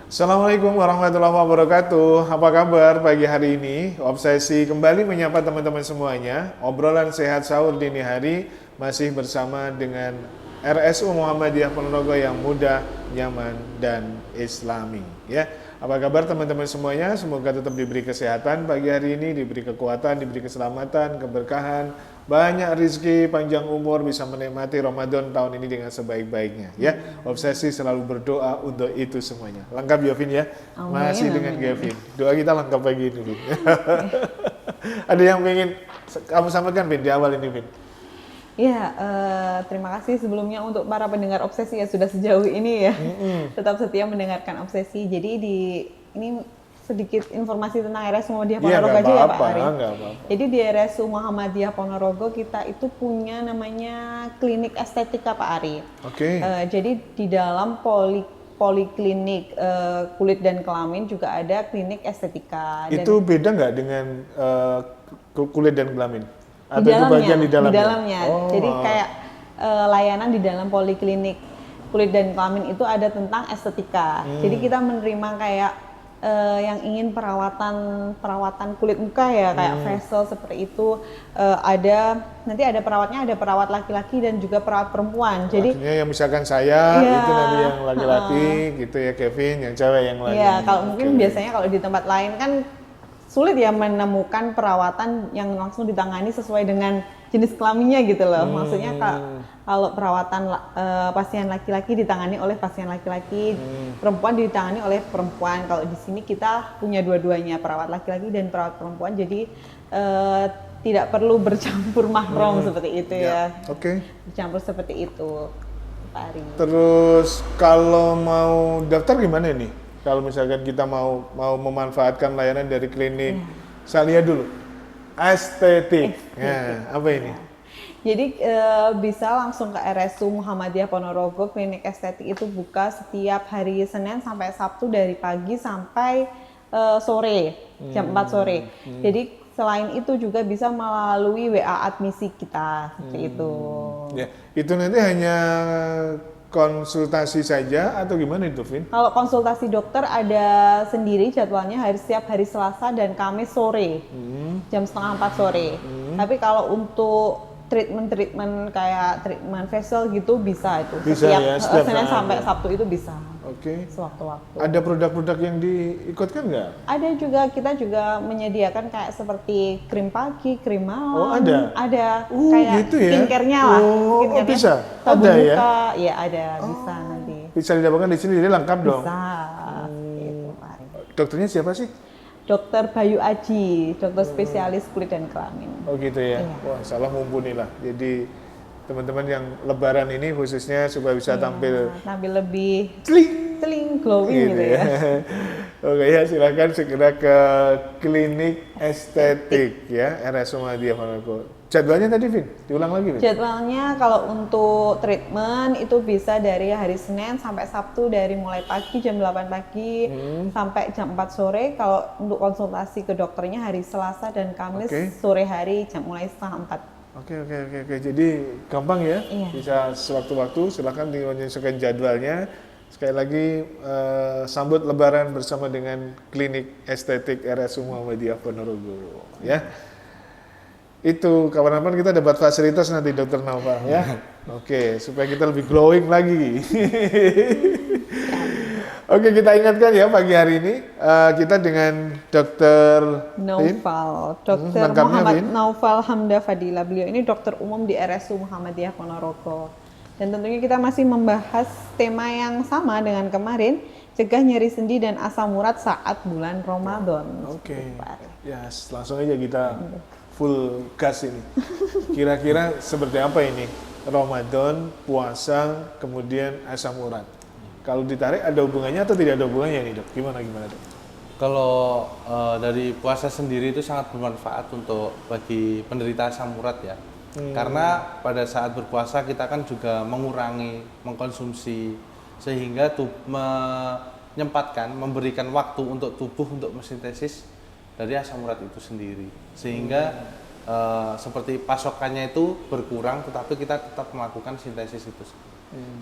Assalamualaikum warahmatullahi wabarakatuh. Apa kabar pagi hari ini? Obsesi kembali menyapa teman-teman semuanya. Obrolan sehat sahur dini hari masih bersama dengan RSU Muhammadiyah Ponorogo yang mudah, nyaman, dan islami. Ya, apa kabar teman-teman semuanya? Semoga tetap diberi kesehatan pagi hari ini, diberi kekuatan, diberi keselamatan, keberkahan, banyak rezeki, panjang umur, bisa menikmati Ramadan tahun ini dengan sebaik-baiknya. Ya, obsesi selalu berdoa untuk itu semuanya. Lengkap ya, Vin ya? Amin, Masih dengan amin. Gavin. Doa kita lengkap pagi ini, Vin. Ada yang ingin kamu sampaikan, Vin, di awal ini, Vin? Ya, terima kasih sebelumnya untuk para pendengar obsesi ya sudah sejauh ini ya. Tetap setia mendengarkan obsesi. Jadi ini sedikit informasi tentang RSU Muhammadiyah Iya, Ponorogo nggak aja ya Pak apa-apa, Ari. nggak apa-apa. Jadi di RSU Muhammadiyah Ponorogo kita itu punya namanya klinik estetika Pak Ari. Oke. Jadi di dalam poliklinik kulit dan kelamin juga ada klinik estetika. Dan Itu beda nggak dengan kulit dan kelamin? Atau di itu dalamnya, bagian di dalamnya? Oh. Jadi kayak layanan di dalam poliklinik kulit dan kelamin itu ada tentang estetika. Jadi kita menerima kayak yang ingin perawatan kulit muka ya kayak facial seperti itu, nanti ada perawatnya, ada perawat laki-laki dan juga perawat perempuan. Jadi artinya yang misalkan saya iya, itu nanti yang laki-laki gitu ya, Kevin yang cewek yang lagi. iya, kalau mungkin Oke. biasanya kalau di tempat lain kan sulit ya menemukan perawatan yang langsung ditangani sesuai dengan jenis kelaminnya gitu loh. Maksudnya kalau perawatan pasien laki-laki ditangani oleh pasien laki-laki, perempuan ditangani oleh perempuan. Kalau di sini kita punya dua-duanya, perawat laki-laki dan perawat perempuan. Jadi tidak perlu bercampur mahram seperti itu ya. Oke. Bercampur seperti itu, Pak Ari. Terus kalau mau daftar gimana nih? Kalau misalkan kita mau memanfaatkan layanan dari klinik, saya lihat dulu. Estetik. Nah, apa ini? Jadi bisa langsung ke RSU Muhammadiyah Ponorogo. Klinik estetik itu buka setiap hari Senin sampai Sabtu dari pagi sampai sore, jam 4 sore. Jadi selain itu juga bisa melalui WA admisi kita, seperti itu. Ya, itu nanti hanya konsultasi saja atau gimana itu, Vin? Kalau konsultasi dokter ada sendiri jadwalnya setiap hari Selasa dan Kamis sore, jam setengah 4 sore. Tapi kalau untuk treatment kayak treatment facial gitu bisa itu. Bisa ya, setiap Senin saat sampai ya. Sabtu itu bisa. Oke. Sewaktu-waktu. Ada produk-produk yang diikutkan nggak? Ada juga, kita juga menyediakan kayak seperti krim pagi, krim malam. Oh, ada? Ada. Kayak gitu ya? skincare-nya lah. Oh, Skincare-nya. bisa? Sabun Ada ya? muka, ya ada, bisa nanti. Bisa didapatkan di sini, jadi lengkap dong. Bisa. Gitu, Pak Ari. Dokternya siapa sih? Dokter Bayu Aji, dokter spesialis kulit dan kelamin. Oh gitu ya. Iya. Wah, salah mumpuni lah. Jadi teman-teman yang lebaran ini khususnya supaya bisa tampil Tampil lebih celing glowing gitu ya. Oke ya, silakan segera ke klinik estetik ya RSU Muhammadiyah Ponorogo. Jadwalnya tadi, Vin, diulang lagi, Vin. Jadwalnya kalau untuk treatment itu bisa dari hari Senin sampai Sabtu dari mulai pagi jam 8 pagi sampai jam 4 sore. Kalau untuk konsultasi ke dokternya hari Selasa dan Kamis sore hari mulai setengah 4. Oke. Jadi gampang ya, Iya. bisa sewaktu-waktu. Silakan menyesuaikan jadwalnya. Sekali lagi sambut Lebaran bersama dengan klinik estetik RSU Muhammadiyah Ponorogo. Ya, itu kapan-kapan kita dapat fasilitas nanti Dokter Naufal ya. Oke, supaya kita lebih glowing lagi. Oke, kita ingatkan ya pagi hari ini kita dengan Dokter Naufal, Dokter lengkapnya, Muhammad Vin? Naufal Hamda Fadila. Beliau ini dokter umum di RSU Muhammadiyah Ponorogo. Dan tentunya kita masih membahas tema yang sama dengan kemarin, cegah nyeri sendi dan asam urat saat bulan Ramadan. Oke. Seperti itu, Pak Ari. Ya, langsung aja kita full gas ini. Kira-kira seperti apa ini? Ramadan, puasa, kemudian asam urat. Kalau ditarik ada hubungannya atau tidak ada hubungannya nih, Dok? Gimana Dok? Kalau dari puasa sendiri itu sangat bermanfaat untuk bagi penderita asam urat ya. Karena pada saat berpuasa kita kan juga mengurangi mengkonsumsi sehingga menyempatkan memberikan waktu untuk tubuh untuk mensintesis dari asam urat itu sendiri. Sehingga seperti pasokannya itu berkurang tetapi kita tetap melakukan sintesis itu.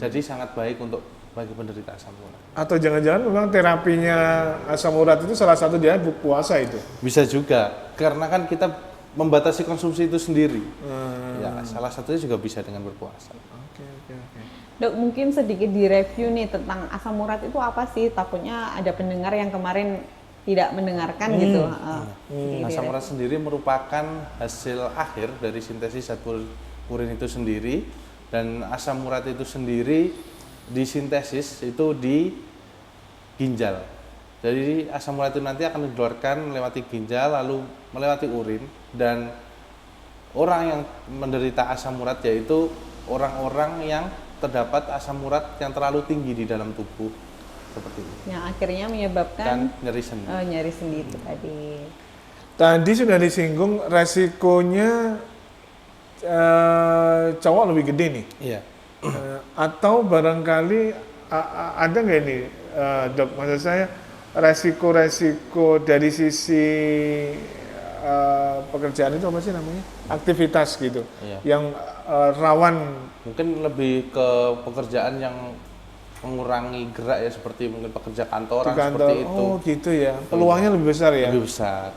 Jadi sangat baik untuk bagi penderita asam urat. Atau jangan-jangan memang terapinya asam urat itu salah satu dia puasa itu? Bisa juga, karena kan kita membatasi konsumsi itu sendiri. Ya, salah satunya juga bisa dengan berpuasa. Oke. Dok, mungkin sedikit direview nih tentang asam urat itu apa sih? Takutnya ada pendengar yang kemarin tidak mendengarkan gitu. Sedikit Asam direview. urat sendiri merupakan hasil akhir dari sintesis zat purin itu sendiri, dan asam urat itu sendiri disintesis itu di ginjal. Jadi asam urat itu nanti akan dikeluarkan melewati ginjal lalu melewati urin, dan orang yang menderita asam urat yaitu orang-orang yang terdapat asam urat yang terlalu tinggi di dalam tubuh seperti itu. Yang akhirnya menyebabkan Dan nyeri sendi. nyari sendi itu tadi. Tadi sudah disinggung resikonya cowok lebih gede nih. Iya. Atau barangkali ada nggak ini dok, maksud saya resiko-resiko dari sisi pekerjaan itu apa sih namanya, aktivitas gitu, Iya. yang rawan. Mungkin lebih ke pekerjaan yang mengurangi gerak ya, seperti mungkin pekerja Di kantoran kantor. seperti itu. Oh gitu ya, peluangnya lebih besar ya. Lebih besar.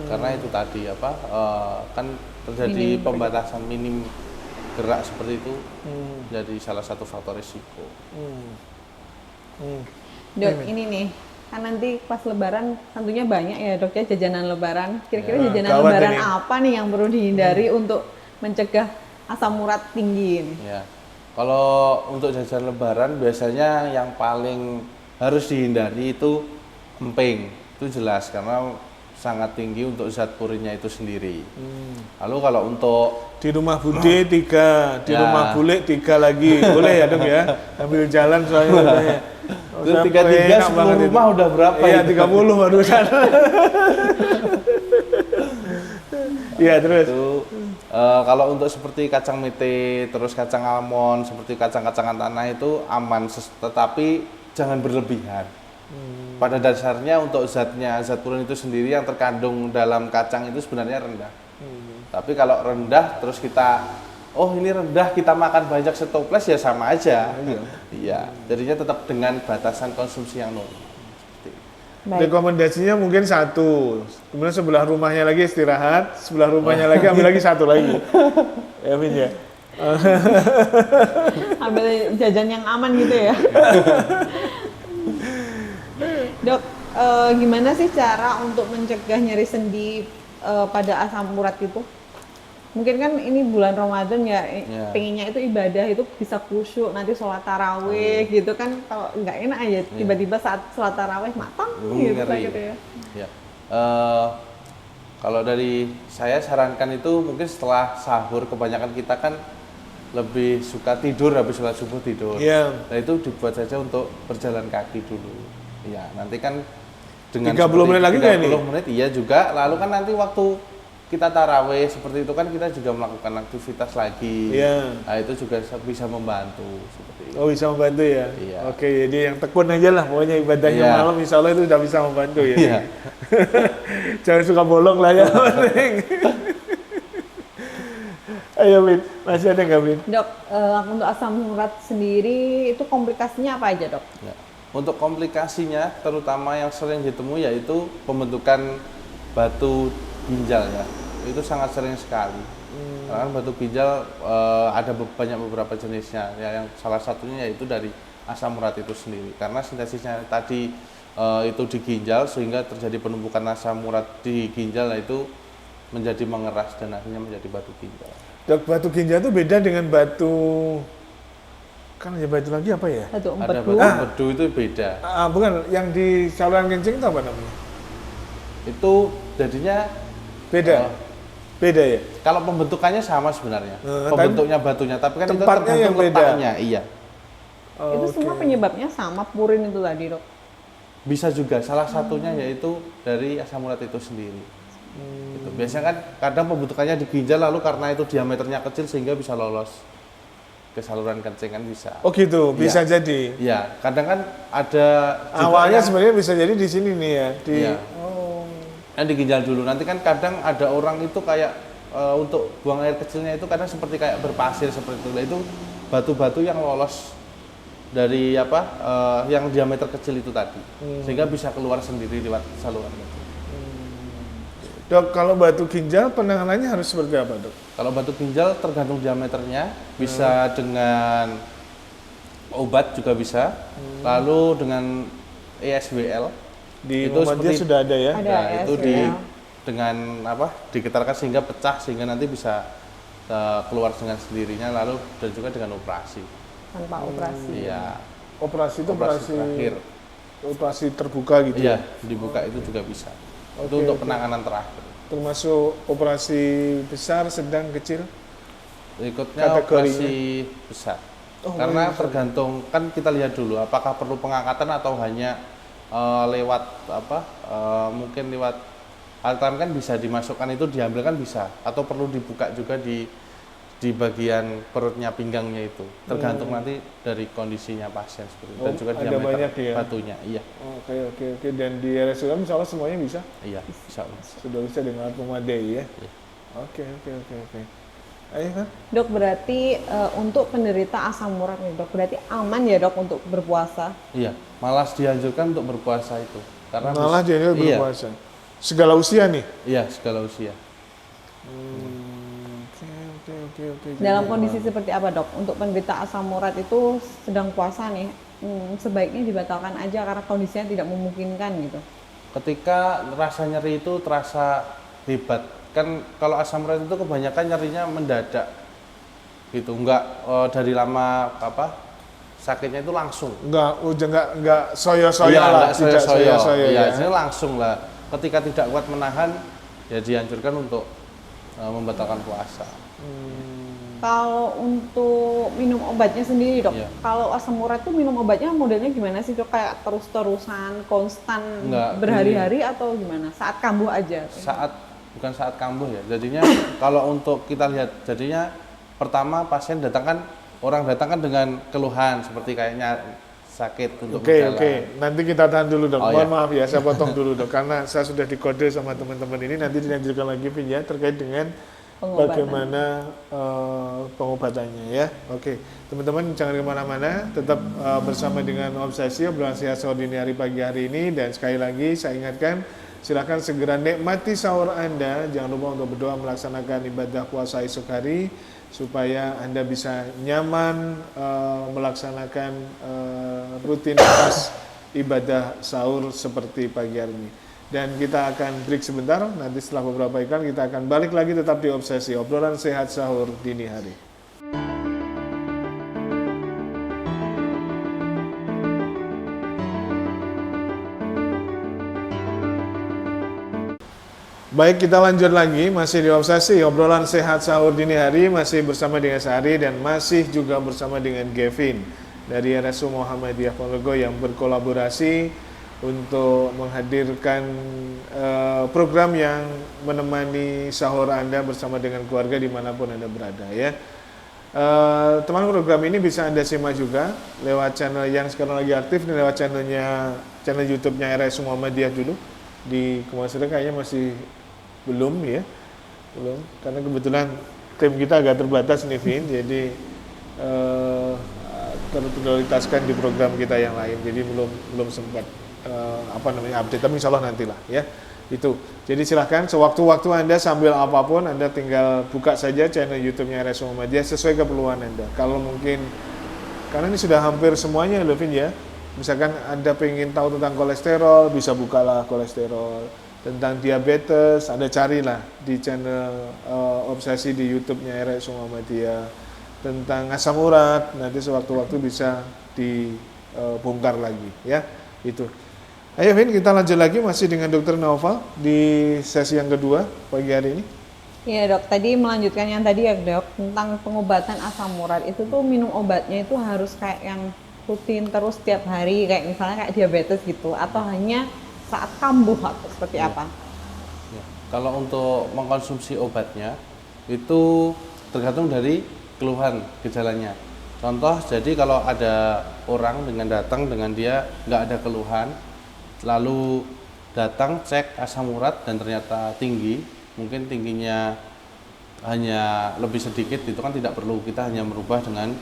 Karena itu tadi kan terjadi pembatasan minim gerak seperti itu, jadi salah satu faktor risiko. Dok, ini nih kan nanti pas lebaran tentunya banyak ya dok ya jajanan lebaran. Kira-kira Ya, jajanan gawat lebaran ini. apa nih yang perlu dihindari untuk mencegah asam urat tinggi ini? Ya, kalau untuk jajan lebaran biasanya yang paling harus dihindari itu emping, itu jelas karena sangat tinggi untuk zat purinnya itu sendiri. Lalu kalau untuk Di rumah Bude 3, di Ya. rumah Bule 3 lagi, boleh ya dok ya, ambil jalan soalnya katanya. Oh, itu saya 33 enak 10 banget itu. rumah udah berapa Iya, itu? 30 barusan. Iya, terus. Itu kalau untuk seperti kacang mete, terus kacang almond, seperti kacang-kacangan tanah itu aman, tetapi jangan berlebihan. Pada dasarnya untuk zat purin itu sendiri yang terkandung dalam kacang itu sebenarnya rendah. Tapi kalau rendah terus kita, oh ini rendah kita makan banyak setoples ya sama aja. Iya, jadinya tetap dengan batasan konsumsi yang normal. Seperti itu. Baik. Rekomendasinya mungkin 1, kemudian sebelah rumahnya lagi istirahat, sebelah rumahnya lagi ambil lagi 1 lagi. Ya Min ya. Ambil jajan yang aman gitu ya. Dok, gimana sih cara untuk mencegah nyeri sendi pada asam urat itu? Mungkin kan ini bulan Ramadan ya, Ya. pengennya itu ibadah itu bisa khusyuk, nanti sholat tarawih gitu kan, kalau nggak enak aja tiba-tiba saat sholat tarawih matang gitu Ngeri. gitu ya. Ya. Kalau dari saya sarankan itu mungkin setelah sahur, kebanyakan kita kan lebih suka tidur habis sholat subuh tidur. Iya. Nah itu dibuat saja untuk berjalan kaki dulu. Ya nanti kan dengan 30 menit lagi nggak ini? 30 menit iya juga. Lalu kan nanti waktu kita taraweh seperti itu kan kita juga melakukan aktivitas lagi. Iya. Nah itu juga bisa membantu seperti itu. Oh bisa membantu ya? Iya. Oke, jadi yang tekun aja lah, pokoknya ibadahnya Iya. malam insya Allah itu sudah bisa membantu ya. Iya. Jangan suka bolong lah ya. penting. Ayo Min, masih ada nggak Min? Dok, untuk asam urat sendiri itu komplikasinya apa aja dok? Ya. Untuk komplikasinya, terutama yang sering ditemui yaitu pembentukan batu ginjal ya. Itu sangat sering sekali. Karena kan batu ginjal ada banyak beberapa jenisnya. Ya, yang salah satunya yaitu dari asam urat itu sendiri. Karena sintesisnya tadi itu di ginjal sehingga terjadi penumpukan asam urat di ginjal, nah itu menjadi mengeras dan akhirnya menjadi batu ginjal. Dok, batu ginjal itu beda dengan batu, kan ada batu lagi apa ya? Batu Ada empedu. batu empedu itu beda. Bukan, yang di saluran kencing itu apa namanya? Itu jadinya Beda? Beda ya? kalau pembentukannya sama sebenarnya, Tapi pembentuknya batunya, tapi kan itu tempatnya yang tergantung beda. letaknya. Iya, Itu semua penyebabnya sama purin itu tadi dok. bisa juga. Salah satunya yaitu dari asam urat itu sendiri. Gitu. Biasanya kan kadang pembentukannya di ginjal, lalu karena itu diameternya kecil sehingga bisa lolos ke saluran kencing kan bisa. Oh gitu, bisa Iya. jadi. Iya, kadang kan ada juga Awalnya yang- sebenarnya bisa jadi di sini nih ya. Di, Iya. yang di ginjal dulu. Nanti kan kadang ada orang itu kayak untuk buang air kecilnya itu kadang seperti kayak berpasir seperti itu. Nah, itu batu-batu yang lolos dari yang diameter kecil itu tadi, sehingga bisa keluar sendiri lewat saluran itu. Dok, kalau batu ginjal penanganannya harus seperti apa, Dok? Kalau batu ginjal tergantung diameternya, bisa dengan obat juga bisa, lalu dengan ESWL. Di Itu Muhammadiyah seperti- sudah ada ya? Ada Nah, itu ESWL. dengan digetarkan sehingga pecah, sehingga nanti bisa keluar dengan sendirinya, lalu dan juga dengan operasi. Tanpa operasi. Iya, Operasi itu operasi terakhir. operasi terbuka gitu Iya, ya? dibuka itu juga bisa. Oke, Itu untuk oke. penanganan terakhir. Termasuk operasi besar, sedang, kecil? Berikutnya Kategorinya? operasi besar. Oh, Karena besar. tergantung, kan kita lihat dulu apakah perlu pengangkatan atau hanya lewat mungkin lewat alat kelamin kan bisa dimasukkan, itu diambil kan bisa, atau perlu dibuka juga di bagian perutnya, pinggangnya itu. Tergantung nanti dari kondisinya pasien seperti itu, dan Oh, juga ada diameter banyak ya? batunya. Iya, Oke. Dan di RSUM insya Allah semuanya bisa? iya, bisa. Sudah bisa dengan alat memadai ya? Iya. Oke. Ayo kan? Dok, berarti untuk penderita asam urat nih dok, berarti aman ya dok untuk berpuasa? Iya, malah dianjurkan untuk berpuasa itu. Karena Malah dia juga iya, berpuasa. Segala usia nih? iya, segala usia. Oke. Dalam kondisi seperti apa dok? Untuk penderita asam urat itu sedang puasa nih, sebaiknya dibatalkan aja karena kondisinya tidak memungkinkan gitu. Ketika rasa nyeri itu terasa hebat, kan kalau asam urat itu kebanyakan nyerinya mendadak gitu, enggak dari lama sakitnya itu langsung. Enggak soyo-soyo Iya, lah, enggak tidak soyo-soyo. soyo-soyo Iya, ya. jadi langsung lah. Ketika tidak kuat menahan, ya dianjurkan untuk membatalkan puasa. Kalau untuk minum obatnya sendiri dok, Iya. kalau asam urat tuh minum obatnya modelnya gimana sih dok? Kayak terus-terusan, konstan, Enggak, berhari-hari atau gimana? Saat kambuh aja? Bukan saat kambuh ya. Jadinya kalau untuk kita lihat, jadinya pertama pasien orang datang kan dengan keluhan seperti kayaknya sakit untuk berjalan. Oke. Nanti kita tahan dulu dok. Oh, Mohon iya. maaf ya, saya potong dulu dok. Karena saya sudah dikode sama teman-teman ini. Nanti dilanjutkan lagi Vin ya terkait dengan Pengobatan. bagaimana pengobatannya ya. Oke, teman-teman jangan kemana-mana. Tetap bersama dengan Obsesi obrolan sehat sahur dini hari pagi hari ini. Dan sekali lagi saya ingatkan, silakan segera nikmati sahur Anda. Jangan lupa untuk berdoa melaksanakan ibadah puasa esok hari supaya Anda bisa nyaman melaksanakan rutinitas ibadah sahur seperti pagi hari ini. Dan kita akan break sebentar, nanti setelah beberapa iklan kita akan balik lagi tetap di Obsesi, obrolan sehat sahur dini hari. Baik, kita lanjut lagi, masih di Obsesi, obrolan sehat sahur dini hari, masih bersama dengan Sari dan masih juga bersama dengan Gavin dari RSU Muhammadiyah Ponorogo yang berkolaborasi untuk menghadirkan program yang menemani sahur Anda bersama dengan keluarga dimanapun Anda berada ya. Teman program ini bisa Anda simak juga lewat channel yang sekarang lagi aktif, lewat channel YouTube-nya RSU Muhammadiyah dulu. Di Kemansura kayaknya masih belum karena kebetulan tim kita agak terbatas nih Vin, jadi terprioritaskan di program kita yang lain, jadi belum sempat update, tapi insya Allah nantilah ya itu. Jadi silahkan sewaktu-waktu Anda sambil apapun Anda tinggal buka saja channel YouTube-nya RSU Muhammadiyah sesuai keperluan Anda. Kalau mungkin karena ini sudah hampir semuanya loh Vin ya, misalkan Anda pengen tahu tentang kolesterol, bisa bukalah kolesterol. Tentang diabetes, Anda carilah di channel Obsesi di YouTube-nya RSU Muhammadiyah. Tentang asam urat, nanti sewaktu-waktu bisa dibongkar lagi ya. Itu. Ayo Vin, kita lanjut lagi masih dengan Dr. Naufal di sesi yang kedua pagi hari ini. Iya dok, tadi melanjutkan yang tadi ya dok, tentang pengobatan asam urat itu tuh minum obatnya itu harus kayak yang rutin terus setiap hari, kayak misalnya kayak diabetes gitu, atau hanya saat kambuh atau seperti apa? Ya. Kalau untuk mengkonsumsi obatnya itu tergantung dari keluhan gejalanya. Contoh, jadi kalau ada orang datang dengan dia nggak ada keluhan, lalu datang cek asam urat dan ternyata tinggi, mungkin tingginya hanya lebih sedikit, itu kan tidak perlu kita hanya merubah dengan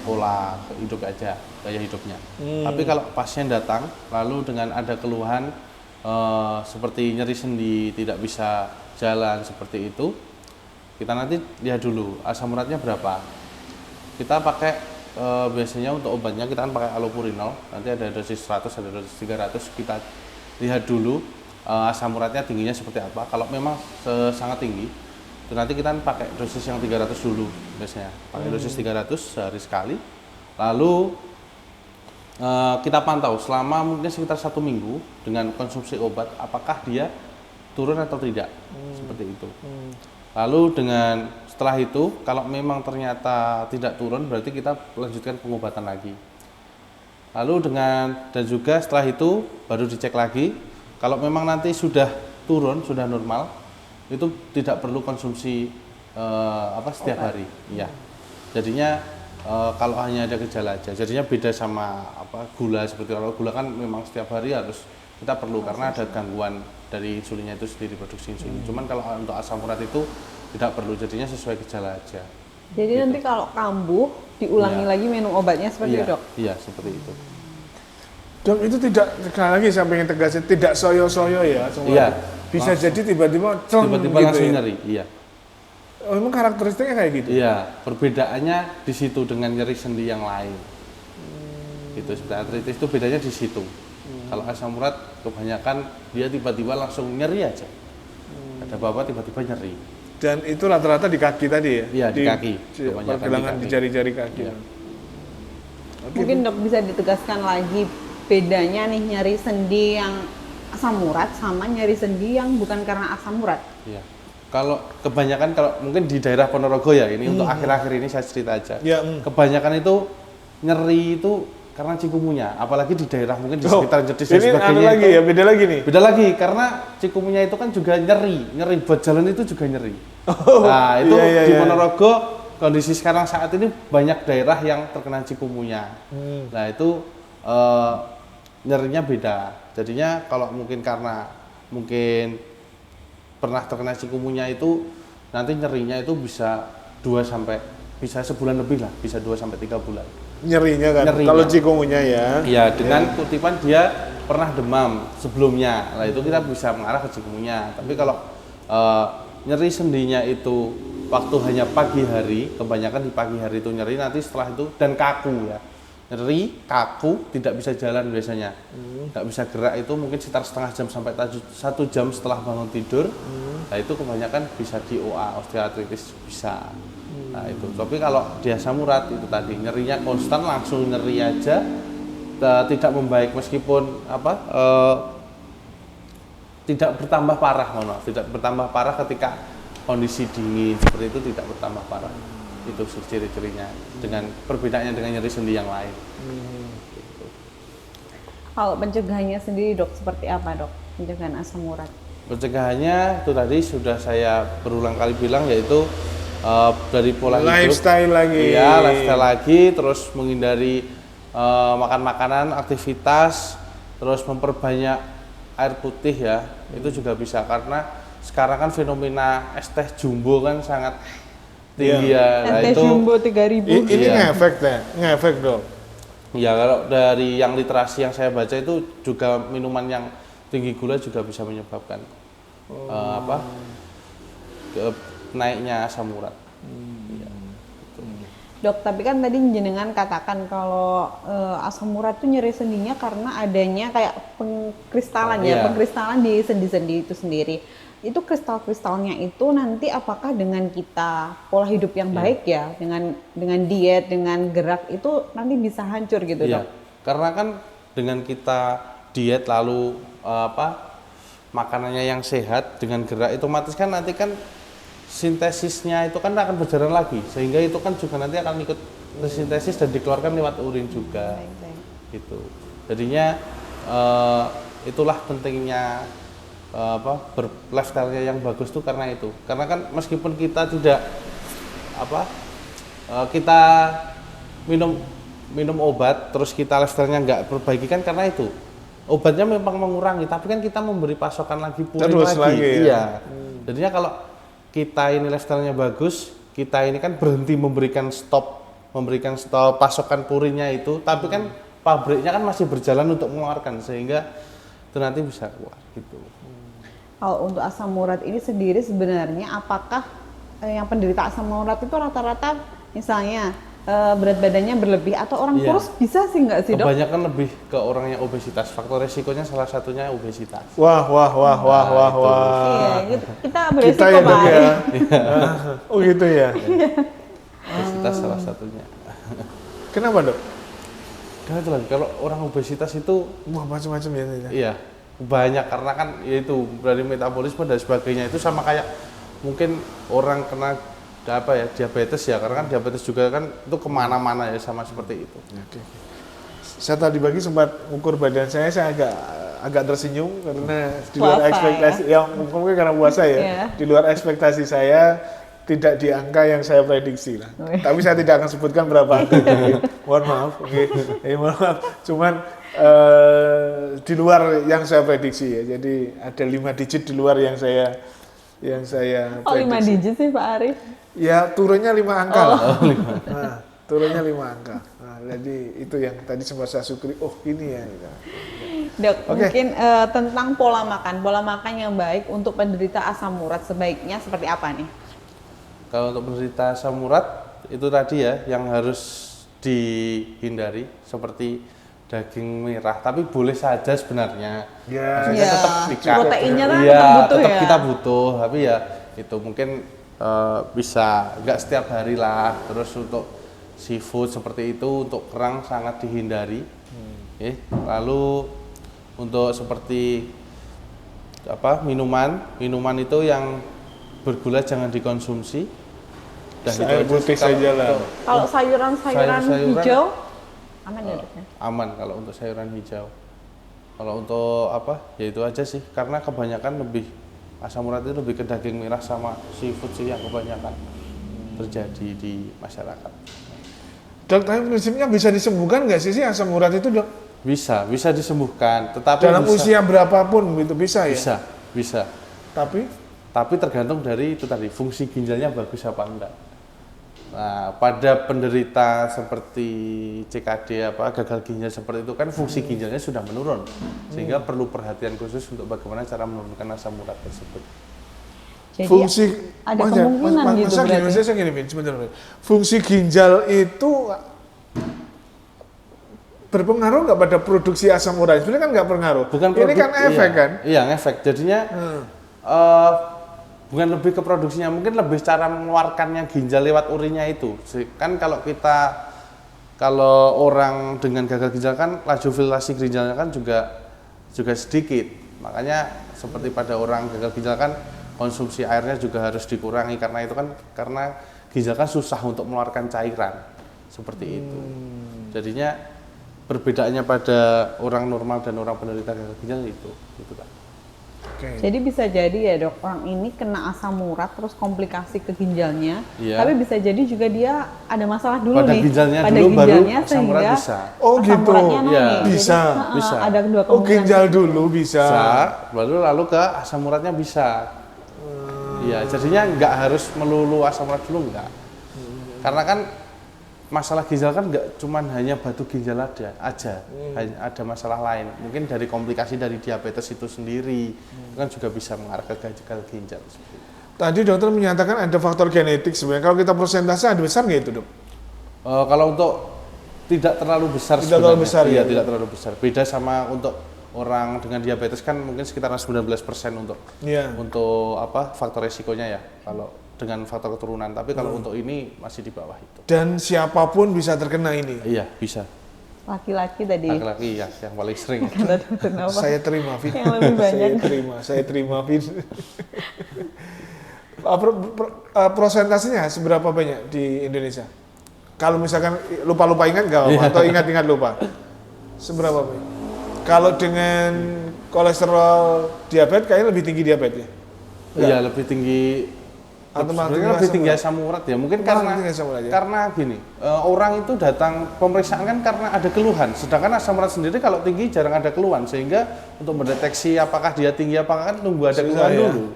pola hidup aja, gaya hidupnya. Tapi kalau pasien datang lalu dengan ada keluhan seperti nyeri sendi, tidak bisa jalan seperti itu, kita nanti lihat dulu asam uratnya berapa. Kita pakai biasanya untuk obatnya kita kan pakai allopurinol, nanti ada dosis 100, ada dosis 300, kita lihat dulu asam uratnya tingginya seperti apa. Kalau memang sangat tinggi, itu nanti kita pakai dosis yang 300 dulu biasanya. Pakai dosis 300 sehari sekali. Lalu kita pantau selama mungkin sekitar 1 minggu dengan konsumsi obat, apakah dia turun atau tidak, seperti itu. Lalu setelah itu, kalau memang ternyata tidak turun, berarti kita lanjutkan pengobatan lagi. Lalu dan juga setelah itu baru dicek lagi, kalau memang nanti sudah turun, sudah normal, itu tidak perlu konsumsi setiap hari. Ya, jadinya kalau hanya ada gejala aja, jadinya beda sama gula. Seperti kalau gula kan memang setiap hari harus kita perlu karena ada gangguan dari insulinnya itu sendiri, produksi insulin. Cuman kalau untuk asam urat itu tidak perlu, jadinya sesuai gejala aja. Jadi gitu. nanti kalau kambuh diulangi lagi minum obatnya seperti itu, Dok? Iya, seperti itu. Dok, itu tidak, sekali lagi saya pengen tegasin, tidak soyo-soyo ya semua. Iya, Bisa jadi tiba-tiba tiba-tiba gitu langsung ya. nyeri. Iya. Oh, emang karakteristiknya kayak gitu? Iya, perbedaannya di situ dengan nyeri sendi yang lain. Itu sebenarnya artritis itu bedanya di situ. Kalau asam urat kebanyakan dia tiba-tiba langsung nyeri aja. Ada apa-apa tiba-tiba nyeri. Dan itu rata-rata di kaki tadi ya? Iya, di kaki. Kebanyakan Pergelangan di jari-jari kaki. Iya. Oke, Mungkin Dok bisa ditegaskan lagi bedanya nih nyeri sendi yang asam urat sama nyeri sendi yang bukan karena asam urat. Iya. Kalau kebanyakan kalau mungkin di daerah Ponorogo ya ini untuk akhir-akhir ini saya cerita aja. Ya, Kebanyakan itu nyeri itu karena cikumunya, apalagi di daerah mungkin di sekitar Jetis dan ini sebagainya. lagi itu, ya, beda lagi nih. Beda lagi karena cikumunya itu kan juga nyeri buat jalan itu juga nyeri. Nah itu iya, di iya. Ponorogo kondisi sekarang saat ini banyak daerah yang terkena cikumunya. Nah itu nyerinya beda. Jadinya kalau mungkin karena pernah terkena cikumunya itu nanti nyerinya itu bisa bisa sebulan lebih lah, bisa 2 sampai 3 bulan. Nyerinya kan, Nyerinya. kalau cikumunya ya. Iya, dengan kutipan dia pernah demam sebelumnya. Nah, itu kita bisa mengarah ke cikumunya. Tapi kalau nyeri sendinya itu waktu hanya pagi hari, kebanyakan di pagi hari itu nyeri, nanti setelah itu dan kaku ya. Nyeri, kaku, tidak bisa jalan biasanya. Nggak bisa gerak itu mungkin sekitar setengah jam sampai 1 jam setelah bangun tidur. Nah, itu kebanyakan bisa di OA, osteoartritis bisa. Nah, itu. Tapi kalau di asam urat itu tadi nyerinya konstan, langsung nyeri aja, tidak membaik meskipun tidak bertambah parah, tidak bertambah parah ketika kondisi dingin seperti itu, tidak bertambah parah. Itu ciri-cirinya dengan perbedaannya dengan nyeri sendi yang lain. Gitu. Kalau pencegahannya sendiri, Dok, seperti apa, Dok? Pencegahan asam urat. Pencegahannya itu tadi sudah saya berulang kali bilang, yaitu dari pola Lifestyle hidup, lagi. iya, lifestyle lagi, terus menghindari makan makanan, aktivitas, terus memperbanyak air putih ya, itu juga bisa karena sekarang kan fenomena es teh jumbo kan sangat tinggi ya. Nah, Teh itu jumbo 3.000. Ini Iya. ngefek dong. ya kalau dari yang literasi yang saya baca itu juga minuman yang tinggi gula juga bisa menyebabkan naiknya asam urat. Dok, tapi kan tadi jenengan katakan kalau asam urat itu nyeri sendinya karena adanya kayak pengkristalan Iya. pengkristalan di sendi-sendi itu sendiri. Itu kristal-kristalnya itu nanti apakah dengan kita pola hidup yang baik ya, dengan diet, dengan gerak itu nanti bisa hancur gitu, Iya. Dok? Karena kan dengan kita diet lalu makanannya yang sehat dengan gerak itu otomatis kan nanti kan sintesisnya itu kan akan berjalan lagi, sehingga itu kan juga nanti akan ikut sintesis dan dikeluarkan lewat urin juga. Baik. Gitu. Jadinya itulah pentingnya lifestyle-nya yang bagus tuh karena itu. Karena kan meskipun kita tidak kita minum obat terus kita lifestyle-nya nggak perbaiki kan karena itu. Obatnya memang mengurangi, tapi kan kita memberi pasokan lagi pulih Terus lagi ya. Iya. Jadinya kalau kita ini lifestyle-nya bagus, kita ini kan berhenti memberikan stop memberikan stok pasokan purinnya itu, tapi kan pabriknya kan masih berjalan untuk mengeluarkan sehingga itu nanti bisa keluar gitu. Kalau untuk asam urat ini sendiri sebenarnya apakah yang penderita asam urat itu rata-rata misalnya berat badannya berlebih atau orang Iya. kurus bisa sih nggak sih dok? Kebanyakan lebih ke orang yang obesitas. Faktor resikonya salah satunya obesitas. Wah. Iya, kita beresiko Kita ya dok Pak. ya. Oh gitu ya. Obesitas salah satunya. Kenapa dok? Karena itu lagi, kalau orang obesitas itu Wah macam-macam ya. iya banyak karena kan yaitu dari metabolisme dan sebagainya itu sama kayak mungkin orang kena apa ya diabetes ya, karena kan diabetes juga kan itu kemana-mana ya sama seperti itu. Oke. Saya tadi pagi sempat ukur badan saya agak tersenyum karena di luar Puasa, ekspektasi. Ya mungkin karena puasa ya. Iya. Di luar ekspektasi saya tidak di angka yang saya prediksi lah. Oh, iya. Tapi saya tidak akan sebutkan berapa angka. Mohon maaf. Oke. Mohon maaf. Cuman di luar yang saya prediksi ya. Jadi ada 5 digit di luar yang saya Oh 5 digit sih Pak Arif. Ya turunnya 5 angka lah. Nah, turunnya 5 angka. Nah, jadi itu yang tadi sempat saya syukuri. Oh ini ya. Gitu. Dok, Oke. mungkin tentang pola makan yang baik untuk penderita asam urat sebaiknya seperti apa nih? Kalau untuk penderita asam urat itu tadi ya yang harus dihindari seperti daging merah, tapi boleh saja sebenarnya. Ya. Maksudnya Iya, tetap proteinnya kan iya, tetap butuh tetap ya. kita butuh, tapi ya itu mungkin bisa nggak setiap hari lah. Terus untuk seafood seperti itu untuk kerang sangat dihindari. Lalu untuk seperti apa minuman itu yang bergula jangan dikonsumsi. Dan Air putih saja lah. Kalau sayuran-sayuran Sayur-sayuran hijau aman ya dok? aman kalau untuk sayuran hijau. Kalau untuk apa ya itu aja sih, karena kebanyakan lebih asam urat itu lebih ke daging merah sama seafood sih yang kebanyakan terjadi di masyarakat. Dok, tapi prinsipnya bisa disembuhkan nggak sih asam urat itu dok? Bisa disembuhkan, tetapi Dalam bisa, usia berapapun gitu bisa ya? bisa. Tapi Tergantung dari itu tadi fungsi ginjalnya bagus apa enggak. Nah, pada penderita seperti CKD gagal ginjal seperti itu kan fungsi ginjalnya sudah menurun, sehingga perlu perhatian khusus untuk bagaimana cara menurunkan asam urat tersebut. Jadi fungsi ada kemungkinan gitu berarti. Saya gini, sebentar. Fungsi ginjal itu berpengaruh nggak pada produksi asam urat? Sebenarnya kan nggak berpengaruh. Ini kan efek kan? Iya, efek. Jadinya bukan lebih ke produksinya, mungkin lebih cara mengeluarkannya ginjal lewat urinnya itu. Kan kalau orang dengan gagal ginjal kan laju filtrasi ginjalnya kan juga sedikit. Makanya seperti pada orang gagal ginjal kan konsumsi airnya juga harus dikurangi karena ginjal kan susah untuk mengeluarkan cairan seperti itu. Jadinya perbedaannya pada orang normal dan orang penderita gagal ginjal itu Pak. Okay. Jadi bisa jadi ya dok, orang ini kena asam urat terus komplikasi ke ginjalnya, Iya. tapi bisa jadi juga dia ada masalah dulu Pada nih ginjalnya pada dulu baru ginjalnya asam urat sehingga bisa. Oh asam gitu. uratnya naik. Iya. Jadi, Bisa. Bisa. Ada dua Oh kemungkinan. ginjal dulu bisa. Lalu ke asam uratnya bisa. Iya, jadinya nggak harus melulu asam urat dulu enggak. Karena kan masalah ginjal kan nggak cuman hanya batu ginjal aja, ada masalah lain. Mungkin dari komplikasi dari diabetes itu sendiri kan juga bisa mengarah ke gagal ginjal. Tadi dokter menyatakan ada faktor genetik sebenarnya. Kalau kita persentase ada besar nggak itu dok? Kalau untuk tidak terlalu besar Tidak terlalu besar, iya, ya? tidak terlalu besar. Beda sama untuk orang dengan diabetes kan mungkin sekitar 19% Iya. untuk faktor resikonya ya. Kalau dengan faktor keturunan, tapi kalau untuk ini masih di bawah itu. Dan siapapun bisa terkena ini. Iya, bisa. Laki-laki tadi. Laki-laki ya, yang paling sering. Kata dokter Nova. Saya terima, Vin. Yang lebih banyak. Saya terima, Vin. Prosentasenya seberapa banyak di Indonesia? Kalau misalkan lupa-lupa ingat nggak apa? Atau ingat-ingat lupa? Seberapa banyak? Kalau dengan kolesterol diabetes kayaknya lebih tinggi diabetes ya? Iya, lebih tinggi. Atau Sebenarnya lebih tinggi asam urat ya. Mungkin karena gini, orang itu datang pemeriksaan kan karena ada keluhan. Sedangkan asam urat sendiri kalau tinggi jarang ada keluhan, sehingga untuk mendeteksi apakah dia tinggi apakah kan tunggu ada keluhan dulu.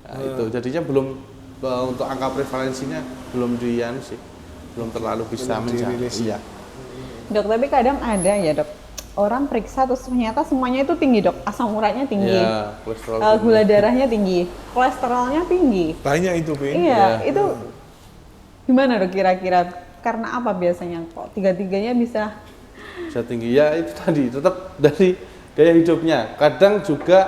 Nah, itu jadinya belum untuk angka prevalensinya belum sih. belum terlalu bisa Belum dirilis. Iya. Dok, tapi kadang ada ya dok, orang periksa terus ternyata semuanya itu tinggi dok, asam uratnya tinggi, Iya, kolesterol gula darahnya tinggi, kolesterolnya tinggi. Banyak itu, Pin. Iya, itu gimana dok kira-kira? Karena apa biasanya kok tiga-tiganya bisa? bisa tinggi ya, itu tadi tetap dari gaya hidupnya. Kadang juga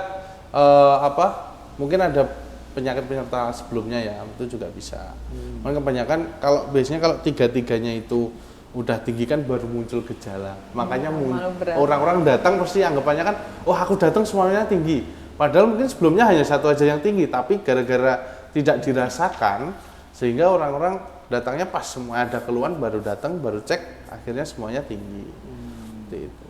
mungkin ada penyakit penyerta sebelumnya ya, itu juga bisa. Mungkin kebanyakan biasanya kalau tiga-tiganya itu udah tinggi kan baru muncul gejala. Makanya orang-orang datang pasti anggapannya kan, oh aku datang semuanya tinggi. Padahal mungkin sebelumnya hanya satu aja yang tinggi, tapi gara-gara tidak dirasakan sehingga orang-orang datangnya pas semua ada keluhan baru datang, baru cek, akhirnya semuanya tinggi. Seperti itu.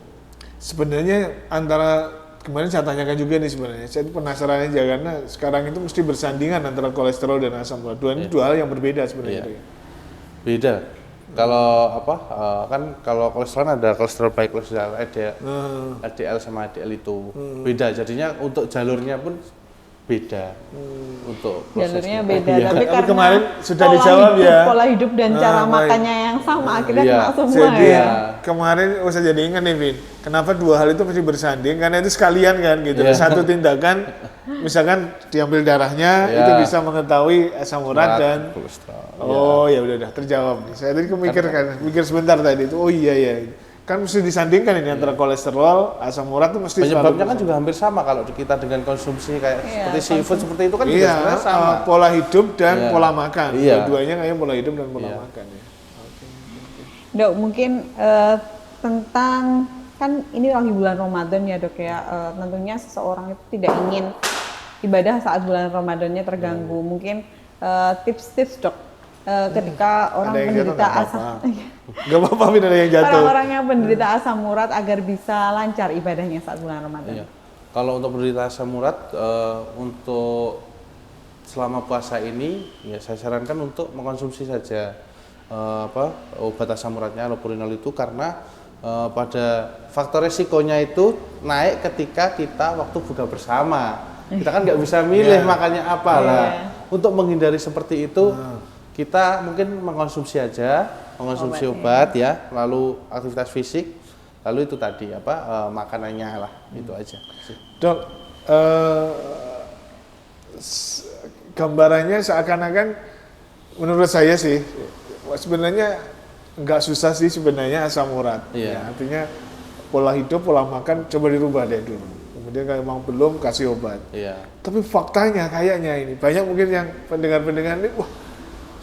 Sebenarnya antara kemarin saya tanyakan juga nih sebenarnya, saya penasaran aja karena sekarang itu mesti bersandingan antara kolesterol dan asam urat. Ini dua hal yang berbeda sebenarnya. Iya. Beda. Kalau kan kalau kolesterol ada kolesterol baik, kolesterol LDL sama HDL itu beda. Jadinya untuk jalurnya pun beda. Untuk Jalurnya prosesnya. beda, Iya. tapi Tapi karena kemarin sudah dijawab ya. pola hidup dan cara baik. makannya yang sama akhirnya Iya. kena semua Jadi ya. kemarin saya jadi ingat nih, Vin. Kenapa dua hal itu mesti bersanding? Karena itu sekalian kan gitu. Iya. Satu tindakan, misalkan diambil darahnya, Iya. itu bisa mengetahui asam urat dan kolesterol. oh ya udah terjawab nih. Saya tadi mikir sebentar tadi itu. Oh iya ya. Kan mesti disandingkan ini antara kolesterol, asam urat itu mesti Penyebabnya kan selalu juga hampir sama kalau kita dengan konsumsi kayak Iya, seperti seafood seperti itu kan juga iya, sebenarnya sama. pola hidup dan Iya. pola makan. Iya. Dua-duanya kayak pola hidup dan pola Iya. makan ya. Dok, mungkin tentang kan ini lagi bulan Ramadan ya dok ya, tentunya seseorang itu tidak ingin ibadah saat bulan Ramadannya terganggu. Mungkin tips-tips dok ketika orang Ada yang jatuh, menderita nggak asam apa-apa. Gak apa-apa, Vin, ada yang jatuh. orang-orang yang menderita asam urat agar bisa lancar ibadahnya saat bulan Ramadan. Iya. Kalau untuk penderita asam urat untuk selama puasa ini ya saya sarankan untuk mengkonsumsi saja obat asam uratnya allopurinol itu karena pada faktor resikonya itu naik ketika kita waktu buka bersama. Kita kan nggak bisa milih makannya apa lah. Untuk menghindari seperti itu kita mungkin mengkonsumsi mengkonsumsi obat ya, lalu aktivitas fisik, lalu itu tadi makanannya lah, itu aja. Dok, gambarannya seakan-akan menurut saya sih sebenarnya nggak susah sih sebenarnya asam urat. Iya. Ya, artinya pola hidup, pola makan coba dirubah deh dulu. Kemudian kalau memang belum kasih obat. Iya. Tapi faktanya kayaknya ini banyak mungkin yang pendengar-pendengar ini wah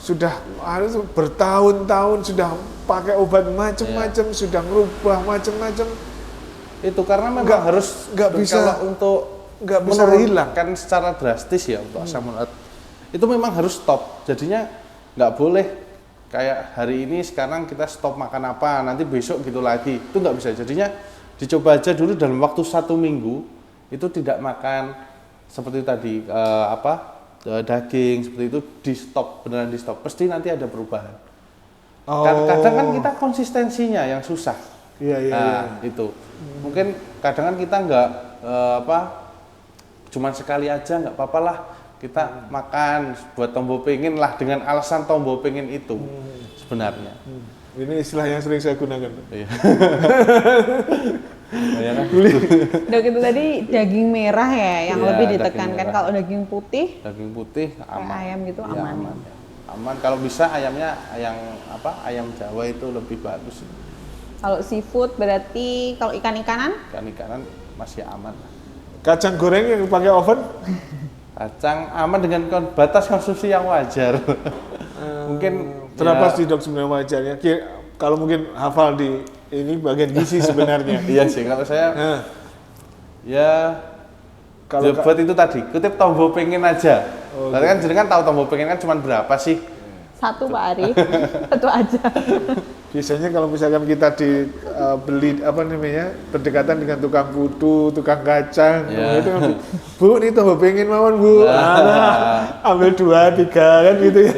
sudah harus bertahun-tahun sudah pakai obat macam-macam, sudah merubah macam-macam. Itu karena memang nggak bisa kalau untuk nggak bisa hilang. kan secara drastis ya untuk asam urat itu memang harus stop. Jadinya nggak boleh kayak hari ini sekarang kita stop makan apa, nanti besok gitu lagi, itu nggak bisa. Jadinya dicoba aja dulu dalam waktu 1 minggu itu tidak makan seperti tadi daging seperti itu, di stop, beneran di stop, pasti nanti ada perubahan. Kadang kan kita konsistensinya yang susah. Iya. Itu mungkin kadang kan kita nggak cuman sekali aja nggak apa-apa lah kita makan buat tombol pengen lah dengan alasan tombol pengen itu sebenarnya. Ini istilah yang sering saya gunakan. Iya. Ya kan? Dok, itu tadi daging merah ya yang Iya, lebih daging ditekankan. merah. Kalau daging putih Daging putih aman. kayak ayam gitu Iya, aman. Aman. Kalau bisa ayamnya ayam Jawa itu lebih bagus. Kalau seafood berarti kalau ikan-ikanan Ikan-ikanan masih aman. Kacang goreng yang pakai oven? Kacang aman dengan batas konsumsi yang wajar. Mungkin Berapa ya, sih dok sebenarnya wajarnya? Kalau mungkin hafal di ini bagian gizi sebenarnya. Iya sih kalau saya Nah, ya kalau buat itu tadi kutip tombol pengen aja. Tadi kan jenengan tahu tombol pengen kan cuma berapa sih? satu Pak Ari, satu aja. biasanya kalau misalkan kita beli berdekatan dengan tukang putu, tukang kacang, Ya. itu kan, Bu, ini tombol pengen mawon Bu. Ambil 2, 3 kan gitu ya.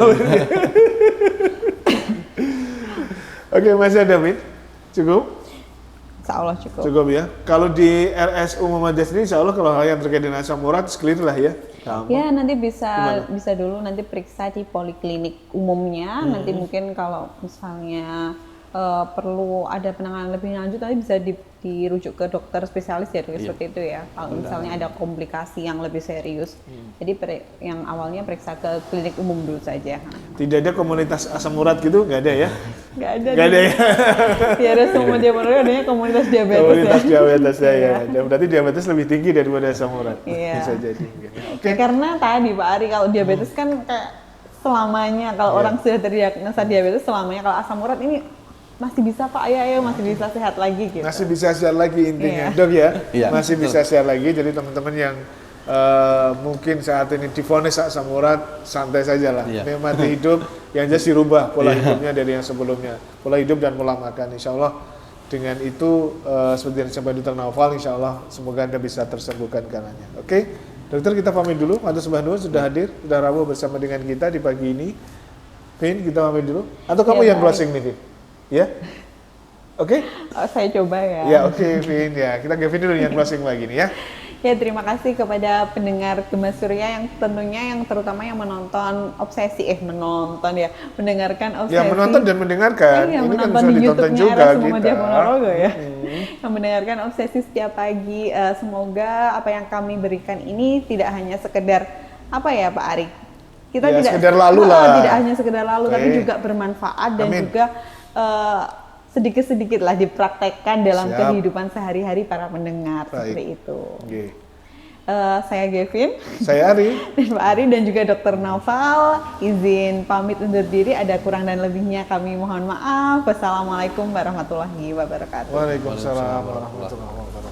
Oke, masih ada Min? Cukup? Insya Allah cukup. Cukup ya. Kalau di RSU Muhammadiyah sendiri, insya Allah kalau hal yang terkait dengan asam urat, clear lah ya. Gampang. Ya nanti bisa dulu nanti periksa di poliklinik umumnya. Nanti mungkin kalau misalnya perlu ada penanganan lebih lanjut nanti bisa dirujuk ke dokter spesialis ya seperti itu ya. Kalau misalnya ada komplikasi yang lebih serius, jadi yang awalnya periksa ke klinik umum dulu saja. Tidak ada komunitas asam urat gitu, nggak ada ya? Nggak ada. Nggak ada ya? Di RSU Muhammadiyah Ponorogo adanya komunitas diabetes Komunitas ya. diabetes ya. Iya. Dan berarti diabetes lebih tinggi daripada asam urat. Iya. Bisa jadi. Oke. Ya, karena tadi Pak Ari kalau diabetes kan kayak selamanya kalau orang sudah terdiagnosa diabetes selamanya, kalau asam urat ini masih bisa Pak, ayo masih bisa sehat lagi gitu. Masih bisa share lagi intinya, Iya. Dok ya. Iya, Masih betul. bisa share lagi. Jadi teman-teman yang mungkin saat ini divonis asam urat, santai saja lah. Iya. Nikmati hidup, yang jelas dirubah pola hidupnya dari yang sebelumnya. Pola hidup dan pola makan. Insya Allah dengan itu seperti yang disampaikan Dr. Naufal, insya Allah semoga Anda bisa tersembuhkan karenanya. Oke, dokter kita pamit dulu. Matur Subhanahu sudah hadir, sudah rawuh bersama dengan kita di pagi ini. Vin, kita pamit dulu. Atau kamu Iya, yang Pak Ari. closing nih, Vin? Ya? Oke? Saya coba ya. Ya oke Vin ya, kita Kevin dulu yang closing lagi nih ya. Ya terima kasih kepada pendengar Gema Surya yang tentunya yang terutama yang menonton obsesi mendengarkan obsesi. Ya menonton dan mendengarkan, Iya, ini kan menonton bisa di ditonton YouTube-nya juga RSU Muhammadiyah kita. Ponorogo ya. Yang mendengarkan obsesi setiap pagi. Semoga apa yang kami berikan ini tidak hanya sekedar apa ya Pak Ari? Kita Ya, tidak sekedar lalu lah. Tidak hanya sekedar lalu, tapi Oke. juga bermanfaat dan Amin. juga sedikit-sedikit lah dipraktekkan dalam Siap. kehidupan sehari-hari para pendengar Baik. seperti itu. Oke. Saya Gavin Saya Ari. dan Pak Ari dan juga Dr. Naufal izin pamit undur diri, ada kurang dan lebihnya kami mohon maaf. Wassalamualaikum warahmatullahi wabarakatuh. Waalaikumsalam warahmatullahi wabarakatuh.